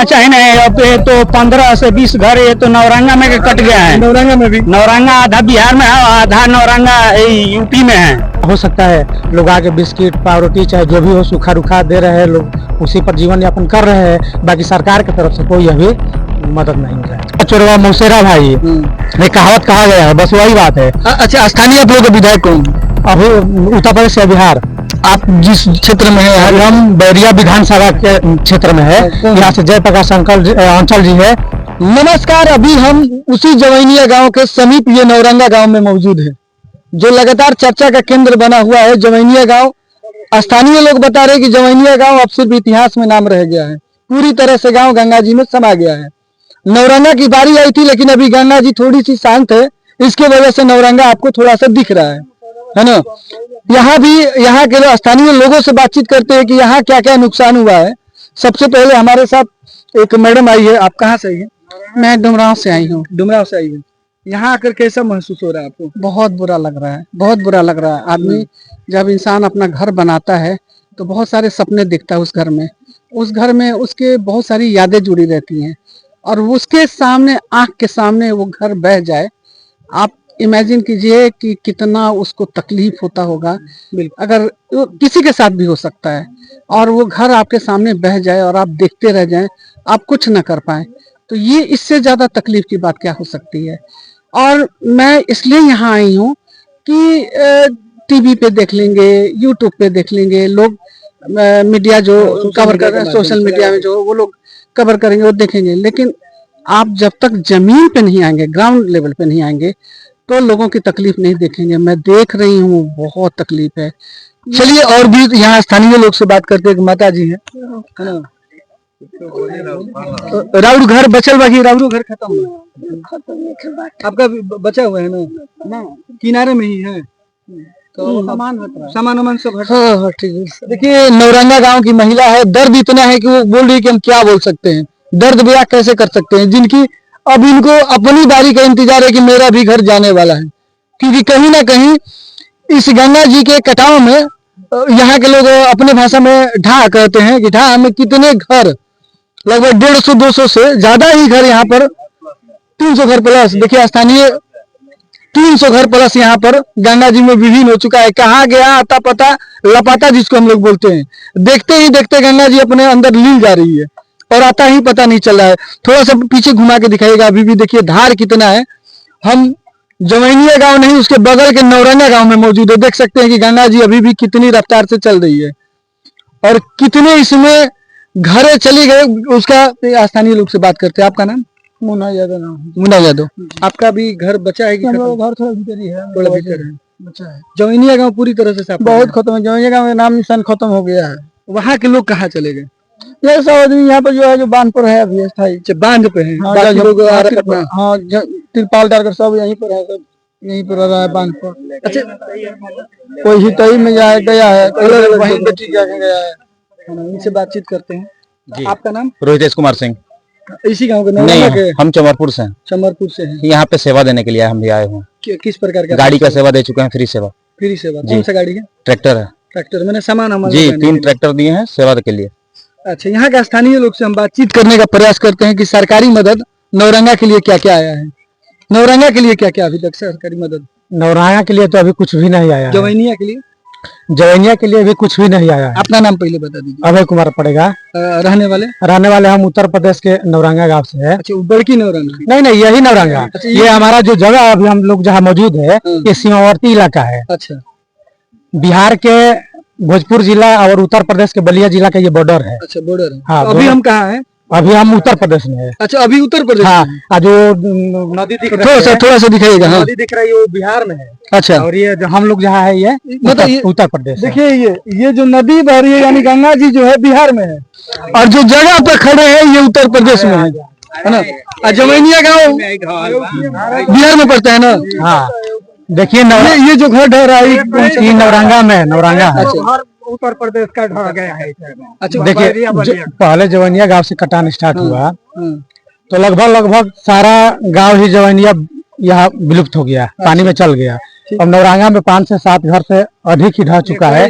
बचा ही नहीं। अब तो 15 से 20 घर ये तो नौरंगा में कट गया है। नौरंगा में भी नौरंगा आधा बिहार में है, आधा नौरंगा यूपी में है। हो सकता है लोग आके बिस्किट पावरोटी चाहे जो भी हो सूखा रुखा दे रहे हैं, लोग उसी पर जीवन यापन कर रहे हैं। बाकी सरकार की तरफ से कोई अभी मदद नहीं मिल रहा है। चोरवा मौसेरा भाई ये कहावत कहा गया है, बस वही बात है। अच्छा, स्थानीय आप लोग विधायक कौन? अभी उत्तर प्रदेश से बिहार। आप जिस क्षेत्र में है? हम बैरिया विधानसभा के क्षेत्र में है। यहाँ से जयप्रकाश अंचल जी है। नमस्कार, अभी हम उसी जवैनिया गांव के समीप ये नौरंगा गांव में मौजूद है, जो लगातार चर्चा का केंद्र बना हुआ है। जवैनिया गांव, स्थानीय लोग बता रहे हैं कि जवैनिया गांव अब सिर्फ इतिहास में नाम रह गया है। पूरी तरह से गांव गंगा जी में समा गया है। नौरंगा की बारी आई थी, लेकिन अभी गंगा जी थोड़ी सी शांत है, इसके वजह से नौरंगा आपको थोड़ा सा दिख रहा है ना। यहाँ भी यहाँ के स्थानीय लोगों से बातचीत करते हैं कि यहाँ क्या क्या नुकसान हुआ है। सबसे पहले हमारे साथ एक मैडम आई है। आप कहाँ से आई है? मैं डुमरांव से आई हूँ। डुमरांव से आई है। यहाँ आकर कैसा महसूस हो रहा है आपको? बहुत बुरा लग रहा है, बहुत बुरा लग रहा है। आदमी जब इंसान अपना घर बनाता है तो बहुत सारे सपने दिखता है उस घर में। उस घर में उसके बहुत सारी यादें जुड़ी रहती हैं, और उसके सामने, आंख के सामने वो घर बह जाए, आप इमेजिन कीजिए कि कितना उसको तकलीफ होता होगा। अगर किसी के साथ भी हो सकता है, और वो घर आपके सामने बह जाए और आप देखते रह जाएं, आप कुछ ना कर पाए, तो ये इससे ज्यादा तकलीफ की बात क्या हो सकती है। और मैं इसलिए यहाँ आई हूँ कि टीवी पे देख लेंगे, यूट्यूब पे देख लेंगे, लोग मीडिया जो कवर कर रहे हैं, सोशल मीडिया में जो वो लोग कवर करेंगे वो देखेंगे, लेकिन आप जब तक जमीन पे नहीं आएंगे, ग्राउंड लेवल पे नहीं आएंगे, तो लोगों की तकलीफ नहीं देखेंगे। मैं देख रही हूँ, बहुत तकलीफ है। चलिए और भी यहाँ स्थानीय लोग से बात करते हैं। माता जी है ना, राउर घर बचल बाकी राउर घर खत्म हुआ, आपका बचा हुआ है ना, किनारे में ही है, तो सामान वामान सब हटा। हाँ, ठीक है। देखिए, नौरंगा गांव की महिला है, दर्द इतना है कि वो बोल रही है कि हम क्या बोल सकते हैं, दर्द बयां कैसे कर सकते हैं, जिनकी अब इनको अपनी बारी का इंतजार है कि मेरा भी घर जाने वाला है। क्योंकि कहीं ना कहीं इस गंगा जी के कटाव में यहाँ के लोग अपने भाषा में ढा कहते हैं कि ढा में कितने घर, लगभग 150-200 से ज्यादा ही घर यहाँ पर, 300 घर प्लस। देखिए, स्थानीय 300 घर प्लस यहाँ पर गंगा जी में विलीन हो चुका है। कहाँ गया आता पता लापता जिसको हम लोग बोलते हैं, देखते ही देखते गंगा जी अपने अंदर लीन जा रही है और आता ही पता नहीं चल रहा है। थोड़ा सा पीछे घुमा के दिखाइएगा, अभी भी देखिए धार कितना है। हम जवैनिया गांव नहीं, उसके बगल के नौरंगा गांव में मौजूद है। देख सकते हैं कि गंगा जी अभी भी कितनी रफ्तार से चल रही है और कितने इसमें घरे चली गए। उसका स्थानीय लोग से बात करते हैं। आपका नाम? मुन्ना यादव नाम। मुन्ना यादव। आपका भी घर बचा है कि घर थोड़ा भीतर ही है, थोड़ा भीतर है, बचा है। जवैनिया गांव पूरी तरह से बहुत खत्म है। जवैनिया गांव में नाम निशान खत्म हो गया है। वहाँ के लोग कहाँ चले गए? ये सब आदमी यहाँ पर जो है, जो बांध पर है अभी स्थायी। बांध पे है। बाकी लोग हाँ, तिरपाल डालकर सब यहीं पर है, सब यहीं पर रह रहा है बांध पर। अच्छा, कोई हितई में गया है, कोई वहीं बेटी जाके गया है। इनसे बातचीत करते हैं। जी। आपका नाम? रोहितेश कुमार सिंह। इसी गांव के? नहीं, हम चमरपुर से हैं। चमरपुर से हैं। यहाँ पे सेवा देने के लिए हम भी आए हुए हैं। किस प्रकार का? गाड़ी का सेवा दे चुके हैं, फ्री सेवा। फ्री सेवा? कौन सा गाड़ी है? ट्रैक्टर है। ट्रैक्टर मैंने सामान हमारा जी, 3 ट्रैक्टर दिए हैं सेवा के लिए। अच्छा, यहाँ के स्थानीय लोग से हम बातचीत करने का प्रयास करते हैं कि सरकारी मदद नौरंगा के लिए क्या क्या आया है। नौरंगा के लिए क्या क्या अभी तक सरकारी मदद? नौरंगा के लिए तो अभी कुछ भी नहीं आया। जवैनिया के लिए? जवैनिया के लिए भी कुछ भी नहीं आया। अपना नाम पहले बता दीजिए। अभय कुमार पड़ेगा। रहने वाले हम उत्तर प्रदेश के नौरंगा गांव से है। अच्छा, बड़की नौरंगा? नहीं, यही नौरंगा। अच्छा, ये हमारा जो जगह अभी हम लोग जहाँ मौजूद है, ये सीमावर्ती इलाका है। अच्छा, बिहार के भोजपुर जिला और उत्तर प्रदेश के बलिया जिला का ये बॉर्डर है। अच्छा, बॉर्डर है। हाँ, अभी हम कहाँ हैं? अभी हम उत्तर प्रदेश में है। अच्छा, अभी उत्तर प्रदेश? हाँ, जो नदी दिख रही है, थोड़ा सा दिखाइएगा। हाँ, नदी दिख रही है वो बिहार में है। अच्छा, और ये जो हम लोग जहाँ है ये मतलब उत्तर प्रदेश। देखिए, ये जो नदी बह रही है यानी गंगा जी जो है बिहार में है, और जो जगह पर खड़े हैं ये उत्तर प्रदेश में है ना। जवैनिया गाँव बिहार में पड़ता है ना? हाँ, देखिए ये जो घर ढह रहा है नौरंगा में, नौरंगा है। उत्तर प्रदेश का ढह गया है। अच्छा, देखिए, पहले जवैनिया गांव से कटान स्टार्ट हुआ तो लगभग सारा गांव ही जवैनिया यहाँ विलुप्त हो गया, पानी में चल गया। अब नौरंगा में 5 से 7 घर से अधिक ही ढह चुका है।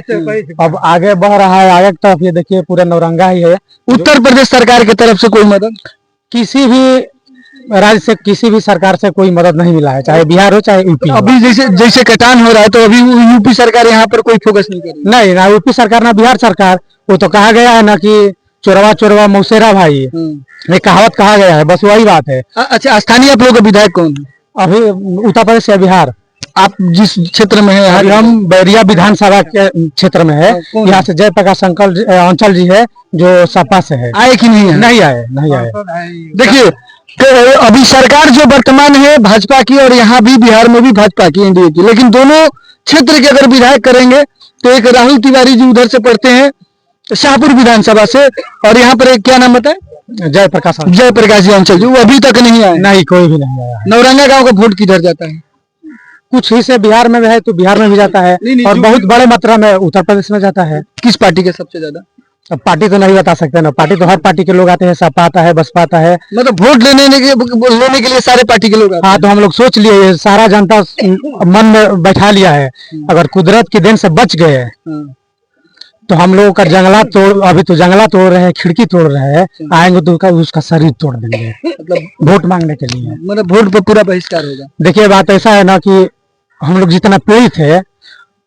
अब आगे बढ़ रहा है, आगे की तरफ ये देखिए पूरा नौरंगा ही है। उत्तर प्रदेश सरकार की तरफ से कोई मदद? किसी भी राज्य से, किसी भी सरकार से कोई मदद नहीं मिला है, चाहे बिहार हो चाहे यूपी हो। अभी जैसे कटान हो रहा है तो अभी यूपी सरकार यहाँ पर कोई फोकस नहीं कर रही? नहीं, ना यूपी सरकार ना बिहार सरकार। वो तो कहा गया है ना कि चोरवा चोरवा मौसेरा भाई, ये कहावत कहा गया है, बस वही बात है। अच्छा, स्थानीय आप लोगों का विधायक कौन है? अभी उत्तर प्रदेश या बिहार? आप जिस क्षेत्र में है? अभी हम बैरिया विधानसभा के क्षेत्र में है। यहाँ से जयप्रकाश अंचल जी है जो सपा से है। आए कि नहीं है? नहीं आए, नहीं आए। देखिए, तो अभी सरकार जो वर्तमान है भाजपा की, और यहाँ भी बिहार में भी भाजपा की, एनडीए की, लेकिन दोनों क्षेत्र के अगर विधायक करेंगे तो एक राहुल तिवारी जी उधर से पढ़ते हैं शाहपुर विधानसभा से, और यहाँ पर एक क्या नाम बताए? जयप्रकाश जी अंचल जी, वो अभी तक नहीं आए? नहीं, कोई भी नहीं आया। नौरंगा गांव का वोट किधर जाता है? कुछ हिस्से बिहार में है तो बिहार में भी जाता है, और बहुत बड़े मात्रा में उत्तर प्रदेश में जाता है। किस पार्टी के सबसे ज्यादा? अब पार्टी तो नहीं बता सकते ना, पार्टी तो हर पार्टी के लोग आते हैं, सपा आता है, बसपा आता है। मतलब वोट लेने के लिए सारे पार्टी के लोग आते हैं? हाँ, तो हम लोग सोच लिए, ये सारा जनता मन में बैठा लिया है, अगर कुदरत की देन से बच गए तो हम लोगों का जंगला तोड़, अभी तो जंगला तोड़ रहे हैं, खिड़की तोड़ रहे हैं, आएंगे तो उसका शरीर तोड़ देंगे, मतलब वोट मांगने के लिए। मतलब वोट पर पूरा बहिष्कार होगा? देखिए, बात ऐसा है ना कि हम लोग जितना पीड़ित है,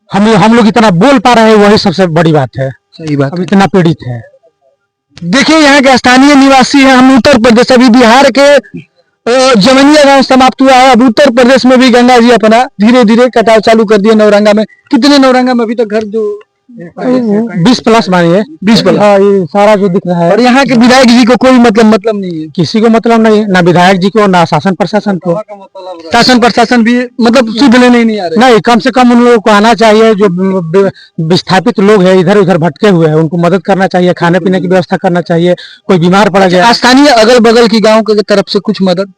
हम लोग इतना बोल पा रहे हैं, वही सबसे बड़ी बात है। सही बात। अब इतना पीड़ित है। देखिए, यहाँ के स्थानीय निवासी हैं, हम उत्तर प्रदेश, अभी बिहार के जमनिया गांव समाप्त हुआ है, अब उत्तर प्रदेश में भी गंगा जी अपना धीरे धीरे कटाव चालू कर दिए। नौरंगा में कितने नौरंगा में अभी तक घर जो 20+ मानिए, 20+। हाँ, ये सारा जो दिख रहा है। और यहाँ के विधायक जी को कोई मतलब नहीं है? किसी को मतलब नहीं है, ना विधायक जी को, ना शासन प्रशासन को। शासन प्रशासन भी मतलब सुध लेने नहीं आ रहे? नहीं, कम से कम उन लोगों को आना चाहिए, जो विस्थापित लोग हैं, इधर उधर भटके हुए हैं, उनको मदद करना चाहिए, खाने पीने की व्यवस्था करना चाहिए, कोई बीमार पड़ गया। स्थानीय अगल बगल की गाँव की तरफ से कुछ मदद?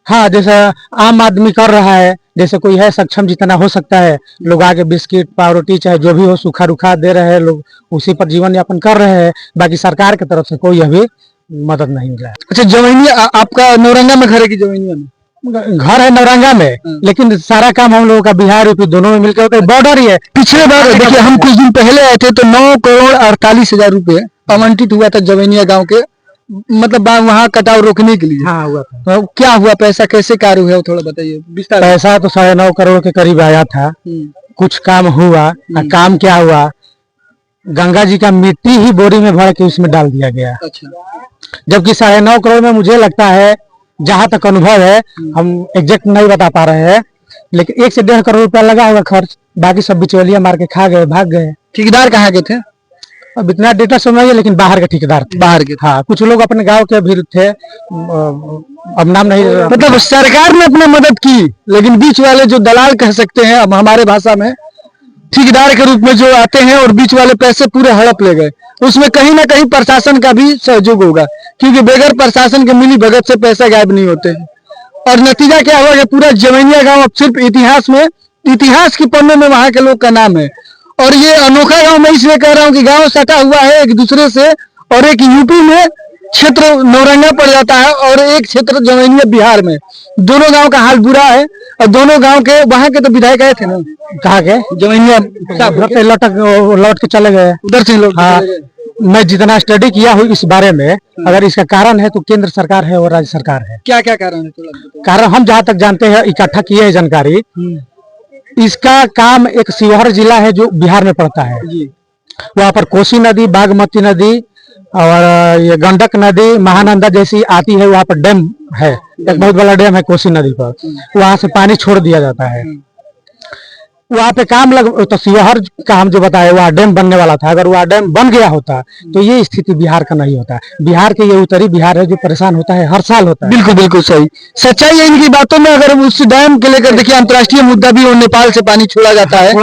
हाँ, जैसे आम आदमी कर रहा है, जैसे कोई है सक्षम, जितना हो सकता है लोग आगे बिस्किट पावरोटी चाहे जो भी हो सूखा रुखा दे रहे हैं, लोग उसी पर जीवन यापन कर रहे हैं। बाकी सरकार की तरफ से कोई अभी मदद नहीं मिला है। अच्छा, जमैनिया आपका नौरंगा में घर है कि जमैनिया में? घर है नौरंगा में, लेकिन सारा काम हम लोगों का बिहार यूपी दोनों में मिलकर होता है, बॉर्डर ही है। पिछले बार देखिए, हम कुछ दिन पहले आए थे तो 9,48,00,000 रुपए आवंटित हुआ था जमैनिया गाँव के, मतलब वहाँ कटाव रोकने के लिए। हाँ, हुआ था। तो क्या हुआ, पैसा कैसे कार्य हुआ, थोड़ा बताइए विस्तार। पैसा तो 9.5 करोड़ के करीब आया था। कुछ काम हुआ। काम क्या हुआ, गंगा जी का मिट्टी ही बोरी में भर के उसमें डाल दिया गया। अच्छा। जबकि 9.5 करोड़ में मुझे लगता है, जहां तक अनुभव है, हम एग्जैक्ट नहीं बता पा रहे हैं, लेकिन 1 से 1.5 करोड़ रुपया लगा हुआ खर्च, बाकी सब बिचौलिया मार के खा गए, भाग गए। ठेकेदार कहाँ के थे? अब इतना डेटा समझ नहीं है, लेकिन बाहर के ठेकेदार थे। बाहर के? हाँ, कुछ लोग अपने गांव के भी थे, अब नाम नहीं। मतलब सरकार ने अपने मदद की, लेकिन बीच वाले जो दलाल कह सकते हैं, अब हमारे भाषा में ठेकेदार के रूप में जो आते हैं और बीच वाले पैसे पूरे हड़प ले गए, उसमें कहीं ना कहीं प्रशासन का भी सहयोग होगा, क्योंकि बगैर प्रशासन के मिली भगत से पैसा गायब नहीं होते हैं। और नतीजा क्या हुआ कि पूरा जमैनिया गांव अब सिर्फ इतिहास के पन्ने में वहां के लोग का नाम है। और ये अनोखा गांव मैं इसलिए कह रहा हूँ कि गांव सटा हुआ है एक दूसरे से, और एक यूपी में क्षेत्र नौरंगा पड़ जाता है और एक क्षेत्र जमैनिया बिहार में। दोनों गांव का हाल बुरा है, और दोनों गांव के वहां के तो विधायक आए थे ना। कहा गए? जमैनिया लौट के चले गए उधर से लोग। हाँ, मैं जितना स्टडी किया हूँ इस बारे में, अगर इसका कारण है तो केंद्र सरकार है और राज्य सरकार है। क्या क्या कारण है? कारण हम जहाँ तक जानते हैं, इकट्ठा किए हैं जानकारी, इसका काम एक शिवहर जिला है जो बिहार में पड़ता है। वहाँ पर कोसी नदी, बागमती नदी और ये गंडक नदी, महानंदा जैसी आती है। वहाँ पर डैम है, एक बहुत बड़ा डैम है कोसी नदी पर, वहाँ से पानी छोड़ दिया जाता है। वहाँ पे काम तो शिवहर का हम जो बताए, वहाँ डैम बनने वाला था। अगर वहाँ डैम बन गया होता तो ये स्थिति बिहार का नहीं होता। बिहार के ये उत्तरी बिहार है जो परेशान होता है, हर साल होता है। बिल्कुल बिल्कुल सही, सच्चाई है इनकी बातों में। अगर उस डैम के लेकर देखिए, अंतर्राष्ट्रीय मुद्दा भी, और नेपाल से पानी छोड़ा जाता है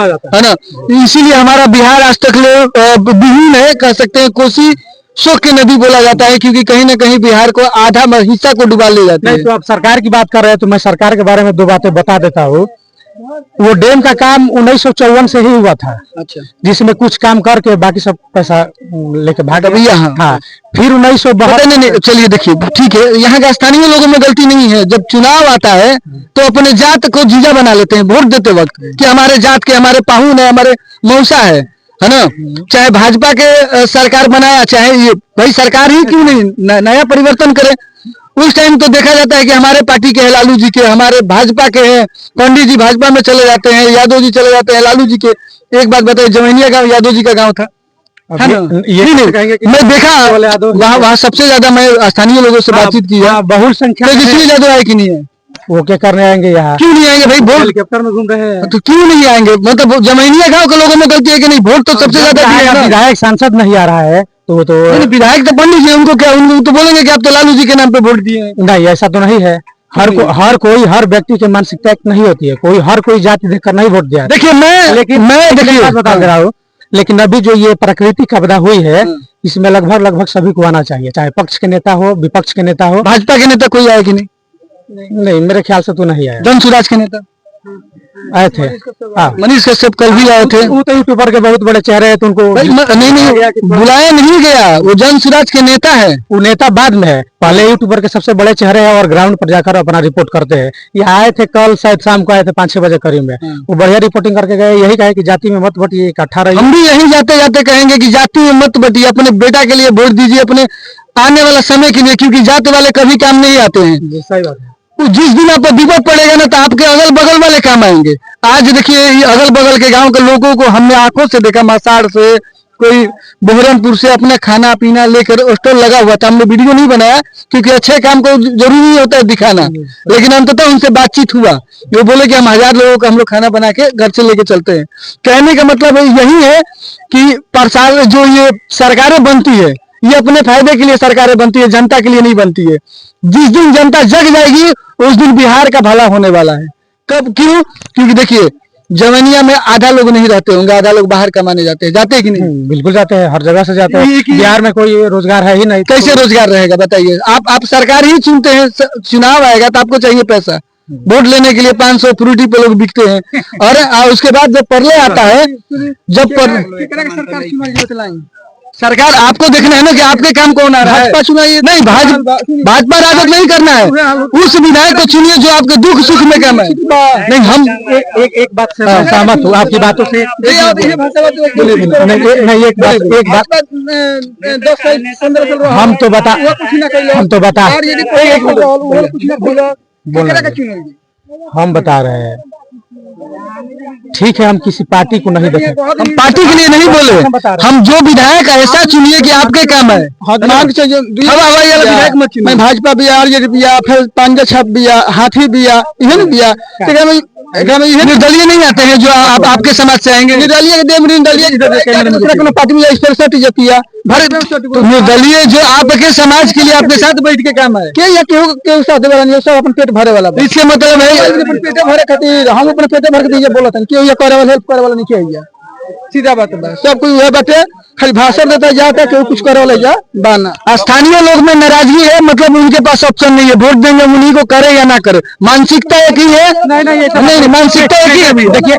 ना, इसीलिए हमारा बिहार आज तक विहीन है, कह सकते हैं। कोसी शोक की नदी बोला जाता है, क्योंकि कहीं ना कहीं बिहार को आधा हिस्सा को डुबा ले जाती है। तो आप सरकार की बात कर रहे हैं, तो मैं सरकार के बारे में 2 बातें बता देता हूँ। वो डैम का काम 1954 से ही हुआ था। अच्छा, जिसमें कुछ काम करके बाकी सब पैसा लेके भाग अभी यहाँ हाँ, फिर 1972 नहीं, चलिए देखिए, ठीक है, यहाँ के स्थानीय लोगों में गलती नहीं है। जब चुनाव आता है तो अपने जात को जीजा बना लेते हैं वोट देते वक्त कि हमारे जात के, हमारे पाहुन है, हमारे मौसा है ना। चाहे भाजपा के सरकार बनाया, चाहे ये भाई सरकार ही क्यों नहीं नया परिवर्तन करे। उस टाइम तो देखा जाता है कि हमारे पार्टी के हैं लालू जी के, हमारे भाजपा के हैं, पंडित जी भाजपा में चले जाते हैं, यादव जी चले जाते हैं लालू जी के। एक बात बताइए, जमैनिया गांव यादव जी का गांव था, है ना? ये नहीं, मैं देखा वहाँ सबसे ज्यादा मैं स्थानीय लोगों से बातचीत की है, बहुल संख्या तेजस्वी यादव आए कि नहीं है? वो क्या करने आएंगे यहाँ? क्यों नहीं आएंगे भाई? वोट हेलीकॉप्टर में घूम रहे हैं तो क्यों नहीं आएंगे? मतलब जमैनिया गांव के लोगों में गलती है कि नहीं? वोट तो सबसे ज्यादा दिया है ना। विधायक सांसद नहीं आ रहा है तो विधायक तो पंडित जी, उनको क्या, उनको तो बोलेंगे कि आप तो लालू जी के नाम पे वोट दिए हैं। नहीं, ऐसा तो नहीं है। हर व्यक्ति की मानसिकता एक नहीं होती है। हर कोई जाति देखकर नहीं वोट दिया। देखिए मैं देखिए बता दे रहा हूँ, लेकिन अभी जो ये प्राकृतिक आपदा हुई है, इसमें लगभग सभी को आना चाहिए, चाहे पक्ष के नेता हो, विपक्ष के नेता हो। भाजपा के नेता कोई आए कि नहीं? नहीं, मेरे ख्याल से तो नहीं आया। जन सुराज के नेता आए थे, मनीष कश्यप कल भी आए थे। वो तो यूट्यूबर के बहुत बड़े चेहरे हैं, तो उनको नहीं बुलाया नहीं गया। वो जन सुराज के नेता है, वो नेता बाद में है, पहले यूट्यूबर के सबसे बड़े चेहरे हैं और ग्राउंड पर जाकर अपना रिपोर्ट करते हैं। ये आए थे कल, शायद शाम को आए थे 5-6 बजे करीब में। वो बढ़िया रिपोर्टिंग करके गए, यही कहे कि जाति में मत बटिए, इकट्ठा रहिए। हम भी यही जाते जाते कहेंगे कि जाति में मत बटिए, अपने बेटा के लिए वोट दीजिए, अपने आने वाला समय के लिए, क्योंकि जात वाले कभी काम नहीं आते हैं। सही बात है। जिस दिन आपको विपद पड़ेगा ना, तो आपके अगल बगल वाले काम आएंगे। आज देखिए, अगल बगल के गांव के लोगों को हमने आंखों से देखा, मासाड़ से, कोई बोहरनपुर से अपना खाना पीना लेकर स्टॉल लगा हुआ था। हमने वीडियो नहीं बनाया क्योंकि अच्छे काम को जरूरी नहीं होता है दिखाना, लेकिन अंततः उनसे बातचीत हुआ। वो बोले कि हम 1000 लोगों को हम लोग खाना बना के घर से लेके चलते हैं। कहने का मतलब यही है कि प्रसार जो ये सरकारें बनती है, ये अपने फायदे के लिए सरकारें बनती है, जनता के लिए नहीं बनती है। जिस दिन जनता जग जाएगी उस दिन बिहार का भला होने वाला है। कब? क्यों? क्योंकि देखिए, जमैनिया में आधा लोग नहीं रहते होंगे, आधा लोग बाहर कमाने जाते हैं। जाते हैं कि नहीं? बिल्कुल जाते हैं, हर जगह से जाते हैं। बिहार में कोई रोजगार है ही नहीं, कैसे रोजगार रहेगा बताइए? आप सरकार ही चुनते हैं, चुनाव आएगा तो आपको चाहिए पैसा। वोट लेने के लिए 500 फ्रूटी पे लोग बिकते हैं, और उसके बाद जब परले आता है, जब सरकार आपको देखना है ना कि आपके काम कौन आ रहा है। भाजपा चुनाइए नहीं, भाजपा राजद नहीं करना है। उस विधायक को चुनिए जो आपके दुख सुख में काम है। नहीं, हम एक बात से सहमत हूँ आपकी बातों से। हम तो बता रहे हैं, ठीक है, हम किसी पार्टी को नहीं देखें, हम पार्टी के लिए नहीं बोले, हम जो विधायक ऐसा चुनिए कि आपके काम है। विधायक मत चुनिए। मैं भाजपा भी, आरजेडी भी, फिर पांजा छाप भी, हाथी भी, इन्हें भी, निर्दलीय नहीं आते हैं जो आपके समाज से आएंगे। निर्दलीय पार्टी में निर्दलीय जो आपके समाज के लिए आपके साथ बैठ के काम है, क्यों साथ वाला नहीं, सब अपन पेट भरे वाला। इसके मतलब है पेट भरे खातिर हम अपने पेट भर के बोला था, क्यों ये करे वाला, हेल्प करे वाला नहीं किया। सीधा बात है, सब कोई वह बात है, खाली भाषण देता जाता है, क्यों कुछ करे वाला जा बाना। स्थानीय लोग में नाराजगी है, मतलब उनके पास ऑप्शन नहीं है, वोट देंगे उन्हीं को, करे या ना करे। मानसिकता एक ही है। नहीं, मानसिकता एक ही है। देखिए,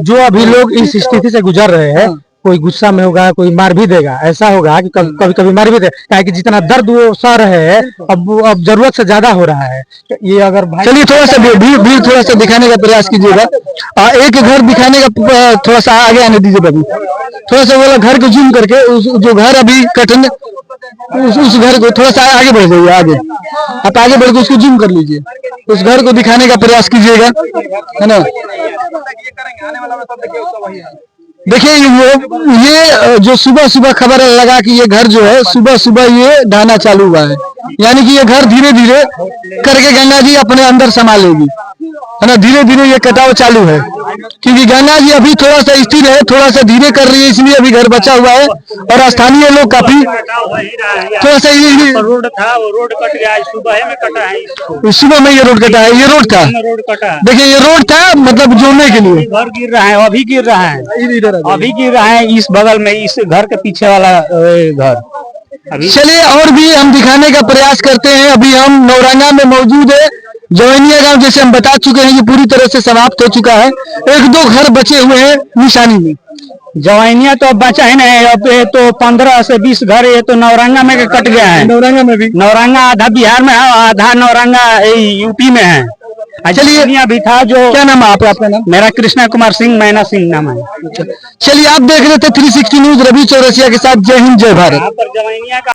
जो अभी लोग इस स्थिति से गुजर रहे हैं, कोई गुस्सा में होगा, कोई मार भी देगा। ऐसा होगा कि कभी मार भी देगा, कि जितना दर्द वो सह रहे हैं, अब जरूरत से ज्यादा हो रहा है। ये अगर चलिए थोड़ा सा भीड़ थोड़ा सा दिखाने का प्रयास कीजिएगा। एक घर दिखाने का, थोड़ा सा आगे आने दीजिए बाबू, थोड़ा सा वाला घर को जूम करके, जो घर अभी कटने, उस घर को थोड़ा सा आगे बढ़ जाइए। आगे आप आगे बढ़ के उसको जूम कर लीजिए, उस घर को दिखाने का प्रयास कीजिएगा, है ना। देखिए, ये जो सुबह सुबह खबर लगा कि ये घर जो है सुबह सुबह ये ढाना चालू हुआ है, यानी कि ये घर धीरे धीरे करके गंगा जी अपने अंदर समा लेगी, है ना। धीरे धीरे ये कटाव चालू है, क्योंकि गंगा जी अभी थोड़ा सा स्थिर है, थोड़ा सा धीरे कर रही है, इसलिए अभी घर बचा हुआ है। और स्थानीय लोग काफी थोड़ा सा रोड था, वो रोड कट गया, सुबह में कटा है। सुबह में ये रोड कटा है, ये रोड था, देखिए ये रोड था, मतलब जोड़ने के लिए। घर गिर रहा है, अभी गिर रहा है, अभी गिर रहा है, इस बगल में, इस घर के पीछे वाला घर। चलिए और भी हम दिखाने का प्रयास करते हैं। अभी हम नौरंगा में मौजूद है, जवैनिया गांव जैसे हम बता चुके हैं ये पूरी तरह से समाप्त हो चुका है, एक दो घर बचे हुए हैं निशानी में। जवाइनिया तो अब बचा ही नहीं, अब ये तो 15 से 20 घर ये तो नौरंगा में कट गया है। नौरंगा में भी, नौरंगा आधा बिहार में है, आधा नौरंगा यूपी में है। चलिए भी था जो, क्या नाम है आपका नाम? मेरा कृष्णा कुमार सिंह, मैना सिंह नाम है। चलिए आप देख रहे थे 360 न्यूज, रवि चौरसिया के साथ। जय हिंद, जय भारत। जवाइनिया का